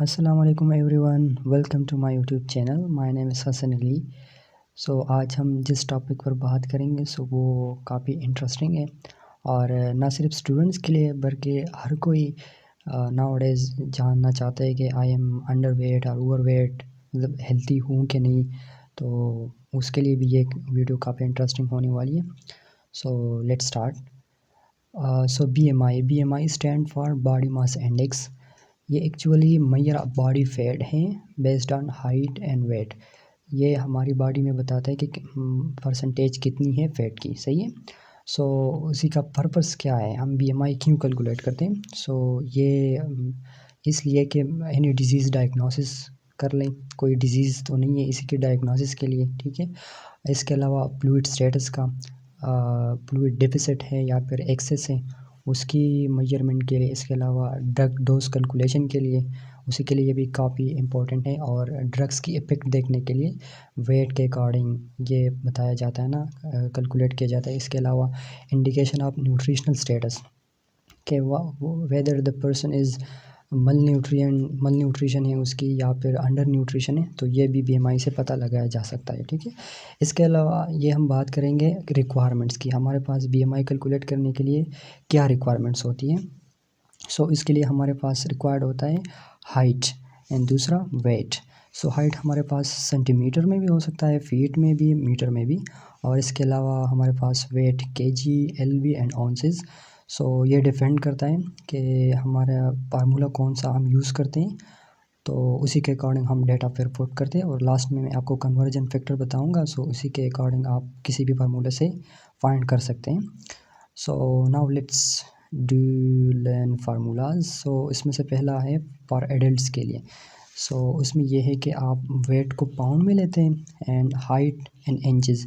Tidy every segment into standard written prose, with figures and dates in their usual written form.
अस्सलाम वालेकुम everyone, welcome to my YouTube channel. My name is Hasan Ali. आज हम जिस टॉपिक पर बात करेंगे वो काफ़ी इंटरेस्टिंग है और ना सिर्फ स्टूडेंट्स के लिए बल्कि हर कोई नाउअडेज़ जानना चाहता है कि आई एम अंडरवेट और ओवरवेट, मतलब हेल्थी हूँ कि नहीं। तो उसके लिए भी ये वीडियो काफ़ी इंटरेस्टिंग होने वाली है। Let's start. BMI stand for body mass index. ये actually measure of body fat है based on height and weight. ये हमारी बॉडी में बताता है कि परसेंटेज कितनी है फ़ैट की, सही है। उसी का पर्पस क्या है, हम BMI क्यों कैलकुलेट करते हैं। ये इसलिए कि एनी डिजीज़ डायग्नोसिस कर लें, कोई डिज़ीज़ तो नहीं है, इसी के डायग्नोसिस के लिए, ठीक है। इसके अलावा फ्लूइड स्टेटस का, फ्लूइड डेफिसिट है या फिर एक्सेस है, उसकी मेजरमेंट के लिए। इसके अलावा ड्रग डोज कैलकुलेशन के लिए, उसी के लिए भी काफ़ी इम्पोर्टेंट है। और ड्रग्स की इफ़ेक्ट देखने के लिए वेट के अकॉर्डिंग ये बताया जाता है ना, कैलकुलेट किया जाता है। इसके अलावा इंडिकेशन ऑफ न्यूट्रिशनल स्टेटस कि वेदर द पर्सन इज़ मल न्यूट्रिशन है उसकी या फिर अंडर न्यूट्रिशन है, तो ये भी BMI से पता लगाया जा सकता है, ठीक है। इसके अलावा ये हम बात करेंगे रिक्वायरमेंट्स की। हमारे पास BMI कैलकुलेट करने के लिए क्या रिक्वायरमेंट्स होती हैं। इसके लिए हमारे पास रिक्वायर्ड होता है हाइट एंड दूसरा वेट। हाइट हमारे पास सेंटीमीटर में भी हो सकता है, फीट में भी, मीटर में भी। और इसके अलावा हमारे पास वेट केजी, LB एंड ऑन्सेस। ये डिपेंड करता है कि हमारा फार्मूला कौन सा हम यूज़ करते हैं, तो उसी के अकॉर्डिंग हम डेटा फिर पुट करते हैं। और लास्ट में मैं आपको कन्वर्जन फैक्टर बताऊंगा, उसी के अकॉर्डिंग आप किसी भी फार्मूले से फाइंड कर सकते हैं। Now let's do learn formulas. इसमें से पहला है फॉर एडल्ट्स के लिए। उसमें यह है कि आप वेट को पाउंड में लेते हैं एंड हाइट इन इंचेस,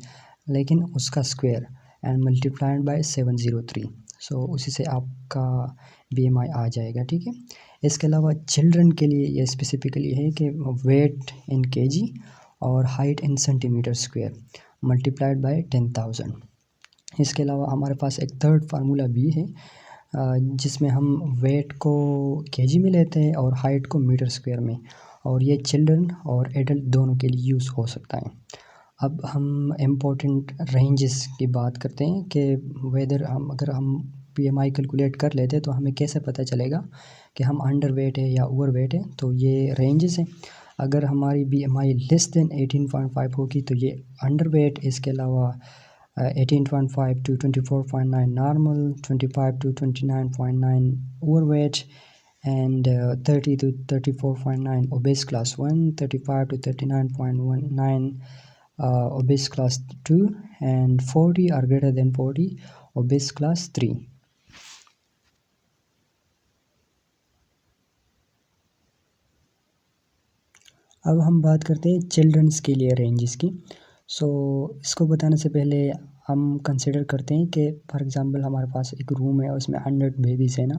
लेकिन उसका स्क्वायर एंड मल्टीप्लाइड बाय 703। उसी से आपका BMI आ जाएगा, ठीक है। इसके अलावा चिल्ड्रन के लिए ये स्पेसिफिकली है कि वेट इन केजी और height in centimetre square multiplied by 10,000। इसके अलावा हमारे पास एक थर्ड फार्मूला भी है, जिसमें हम वेट को केजी में लेते हैं और हाइट को मीटर स्क्वायर में, और ये चिल्ड्रन और एडल्ट दोनों के लिए यूज़ हो सकता है। अब हम इम्पोर्टेंट रेंजेस की बात करते हैं कि अगर हम BMI कैलकुलेट कर लेते हैं तो हमें कैसे पता चलेगा कि हम अंडर वेट है या ओवर वेट है। तो ये रेंजेस हैं। अगर हमारी BMI लेस देन 18.5 होगी तो ये अंडर वेट। इसके अलावा 18.5 to 24.9 normal, 25 to 29.9 overweight, and 30 to 34.9 obese class 1, 35 to 39.19 obese class 2, and 40 or greater than 40 obese class 3. अब हम बात करते हैं चिल्ड्रंस के लिए रेंजेस की। इसको बताने से पहले हम कंसिडर करते हैं कि फॉर एग्ज़ाम्पल हमारे पास एक रूम है और उसमें 100 बेबीज़ है ना।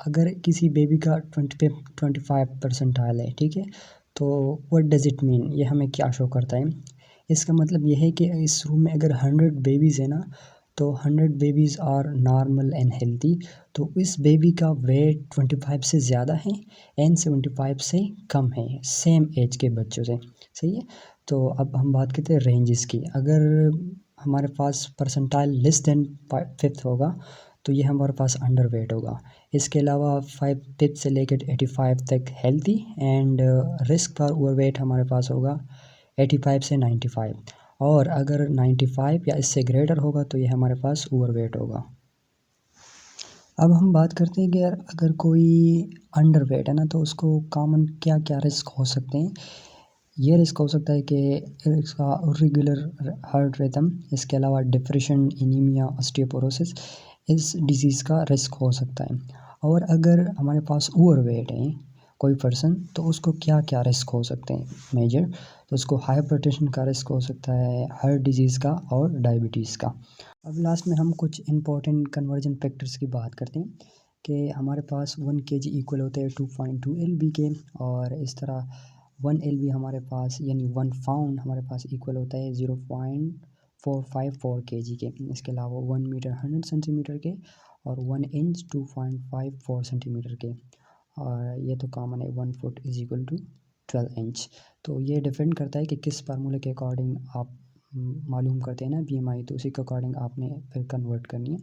अगर किसी बेबी का 25 परसेंटाइल है, ठीक है, तो व्हाट डज़ इट मीन, ये हमें क्या शो करता है। इसका मतलब ये है कि इस रूम में अगर 100 बेबीज़ है ना, तो 100 babies are normal and healthy. तो इस बेबी का वेट 25 से ज़्यादा है एंड 75 से कम है, सेम एज के बच्चों से, सही है। तो अब हम बात करते हैं रेंजेस की। अगर हमारे पास परसेंटाइल लेस देन 5th होगा तो ये हमारे पास अंडर वेट होगा। इसके अलावा 5th से लेकर 85 तक healthy and risk for over weight हमारे पास होगा 85 से 95। और अगर 95 या इससे ग्रेटर होगा तो ये हमारे पास ओवर वेट होगा। अब हम बात करते हैं कि यार अगर कोई अंडर वेट है ना, तो उसको कॉमन क्या क्या रिस्क हो सकते हैं। ये रिस्क हो सकता है कि इसका इरेगुलर हार्ट रिदम, इसके अलावा डिप्रेशन, एनीमिया, ऑस्टियोपोरोसिस, इस डिज़ीज़ का रिस्क हो सकता है। और अगर हमारे पास ओवर वेट है कोई पर्सन, तो उसको क्या क्या रिस्क हो सकते हैं मेजर। तो उसको हाइपरटेंशन का रिस्क हो सकता है, हार्ट डिजीज़ का और डायबिटीज़ का। अब लास्ट में हम कुछ इंपॉर्टेंट कन्वर्जन फैक्टर्स की बात करते हैं कि हमारे पास 1 kg इक्वल होते हैं 2.2 LB के, और इस तरह 1 LB हमारे पास यानी 1 पाउंड हमारे पास इक्वल होता है 0.454 kg के। इसके अलावा 1 मीटर 100 सेंटीमीटर के और 1 इंच 2.54 सेंटीमीटर के। और ये तो कॉमन है 1 foot is equal to 12 inch. तो ये डिपेंड करता है कि किस फार्मूले के अकॉर्डिंग आप मालूम करते हैं ना BMI, तो उसी के अकॉर्डिंग आपने फिर कन्वर्ट करनी है।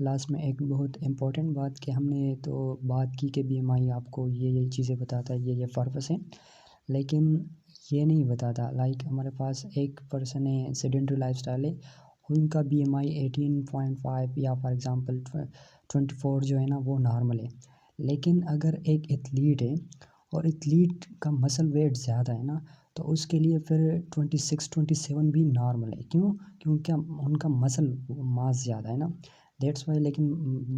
लास्ट में एक बहुत इम्पोर्टेंट बात कि हमने तो बात की कि BMI आपको ये चीज़ें बताता है, ये पर्पस है, लेकिन ये नहीं बताता लाइक हमारे पास एक पर्सन है सेडेंटरी लाइफस्टाइल है, उनका BMI 18.5 या फॉर एग्ज़ाम्पल 24 जो है ना वो नॉर्मल है। लेकिन अगर एक एथलीट है और एथलीट का मसल वेट ज़्यादा है ना, तो उसके लिए फिर 26-27 भी नॉर्मल है। क्यों? क्योंकि उनका मसल मास ज़्यादा है ना, दैट्स वाई। लेकिन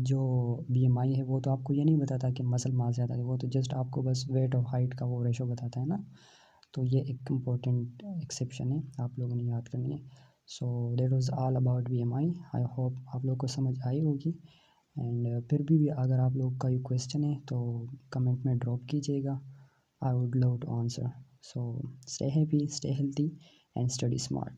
जो BMI है वो तो आपको ये नहीं बताता कि मसल मास ज़्यादा है, वो तो जस्ट आपको बस वेट और हाइट का वो रेशो बताता है ना। तो ये एक इम्पोर्टेंट एक्सेप्शन है, आप लोगों ने याद करनी है। So that was all about BMI। I hope आप लोग को समझ आई होगी। एंड फिर भी अगर आप लोग का कोई क्वेश्चन है तो कमेंट में ड्रॉप कीजिएगा, I would love to answer. So stay happy, stay healthy and study smart.